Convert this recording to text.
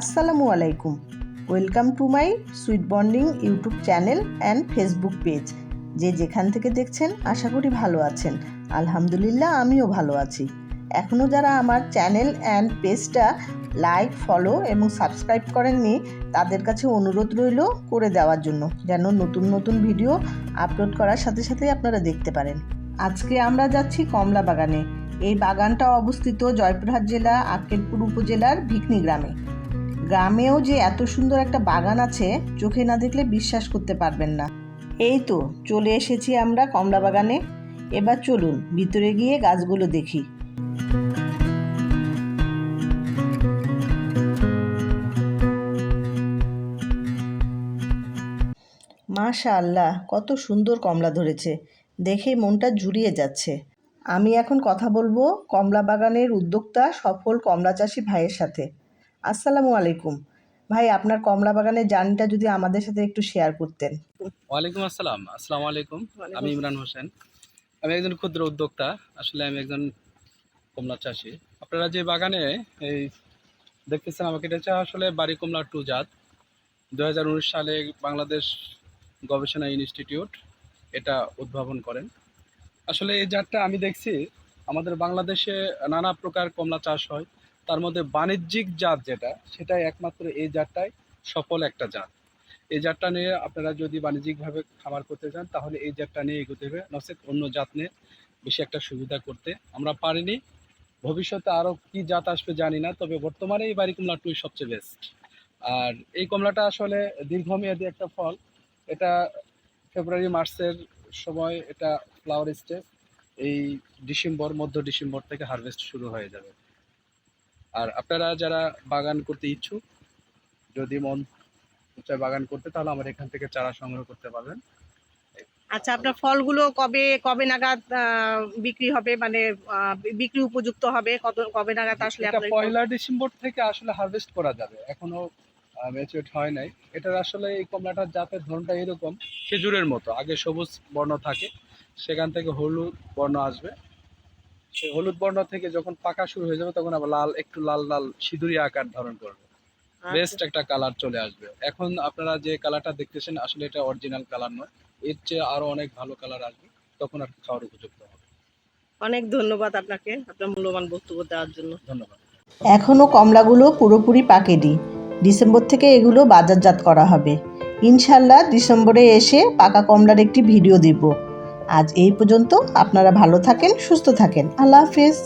আসসালামু আলাইকুম। Welcome to my sweet bonding YouTube channel and Facebook page. যে যেখান থেকে দেখছেন আশা করি ভালো আছেন। আলহামদুলিল্লাহ আমিও ভালো আছি। এখনও যারা আমার চ্যানেল অ্যান্ড পেজটা লাইক, ফলো এবং সাবস্ক্রাইব করেননি তাদের কাছে অনুরোধ রইল করে দেওয়ার জন্য, যেন নতুন নতুন ভিডিও আপলোড করার সাথে সাথে আপনারা দেখতে পারেন। আজকে আমরা যাচ্ছি কমলা বাগানে। এই বাগানটা অবস্থিত জয়পুরহাট জেলা আক্কেলপুর উপজেলার ভিকনি গ্রামে। গ্রামেও যে এত সুন্দর একটা বাগান আছে চোখে না দেখলে বিশ্বাস করতে পারবেন না। এই তো চলে এসেছি আমরা কমলা বাগানে। এবার চলুন ভিতরে গিয়ে গাছগুলো দেখি। মাশাআল্লাহ, কত সুন্দর কমলা ধরেছে, দেখে মনটা জুড়িয়ে যাচ্ছে। আমি এখন কথা বলবো কমলা বাগানের উদ্যোক্তা সফল কমলা চাষি ভাইয়ের সাথে। আসসালামু আলাইকুম ভাই, আপনার কমলা বাগানের জার্নিটা যদি আমাদের সাথে একটু শেয়ার করতেন। ওয়ালাইকুম আসসালাম। আসসালামু আলাইকুম। আমি ইমরান হোসেন। আমি একজন ক্ষুদ্র উদ্যোক্তা। আসলে আমি একজন কমলা চাষি। আপনারা যে বাগানে এই দেখতেছেন আমাকে, এটা হচ্ছে আসলে বাড়ি কমলা 2 জাত। 2019 সালে বাংলাদেশ গবেষণা ইনস্টিটিউট এটা উদ্ভাবন করেন। আসলে এই জাতটা আমি দেখছি আমাদের বাংলাদেশে নানা প্রকার কমলা চাষ হয়, তার মধ্যে বাণিজ্যিক জাত যেটা, সেটাই একমাত্র এই জাতটাই সফল একটা জাত। এই জাতটা নিয়ে আপনারা যদি বাণিজ্যিকভাবে খামার করতে চান তাহলে এই জাতটা নিয়ে এগোতে হবে, নচেত অন্য জাত নিয়ে বেশি একটা সুবিধা করতে আমরা পারিনি। ভবিষ্যতে আরও কি জাত আসবে জানি না, তবে বর্তমানে এই বাড়ি কমলা 2 সবচেয়ে বেস্ট। আর এই কমলাটা আসলে দীর্ঘমেয়াদী একটা ফল। এটা ফেব্রুয়ারি মার্চের সময় এটা ফ্লাওয়ার স্টেজ, এই মধ্য ডিসেম্বর থেকে হারভেস্ট শুরু হয়ে যাবে। আর আপনারা যারা বাগান করতে ইচ্ছুক, যদি মন চায় বাগান করতে, তাহলে আমার এখান থেকে চারা সংগ্রহ করতে পারবেন। আচ্ছা, আপনার ফলগুলো কবে কবে নাগাদ বিক্রি হবে, মানে বিক্রি উপযুক্ত হবে কবে নাগাদ আসলে এটা আপনার? 1 ডিসেম্বর থেকে আসলে হারভেস্ট করা যাবে, এখনো ম্যাচিউরড হয় নাই। এটার আসলে এই কমলাটার জাতের ধরনটা এরকম, খেজুরের মতো। আগে সবুজ বর্ণ থাকে, সেখান থেকে হলুদ বর্ণ আসবে। সেই হলুদ বর্ণ থেকে যখন পাকা শুরু হয়ে যাবে তখন আবার লাল, একটু লাল লাল সিঁদুরি আকার ধারণ করবে। বেস্ট একটা কালার চলে আসবে। এখন আপনারা যে কালারটা দেখতেছেন আসলে এটা অরিজিনাল কালার নয়, এর চেয়ে আরো অনেক ভালো কালার আসবে, তখন আর খাওয়ার উপযুক্ত হবে। অনেক ধন্যবাদ আপনাকে আপনার মূল্যবান বক্তব্য দেওয়ার জন্য। ধন্যবাদ। এখনও কমলাগুলো পুরোপুরি পাকেনি। ডিসেম্বর থেকে এগুলো বাজারজাত করা হবে। ইনশাল্লাহ ডিসেম্বরে এসে পাকা কমলার একটি ভিডিও দিব। আজ এই পর্যন্ত। আপনারা ভালো থাকেন, সুস্থ থাকেন। আল্লাহ হাফেজ।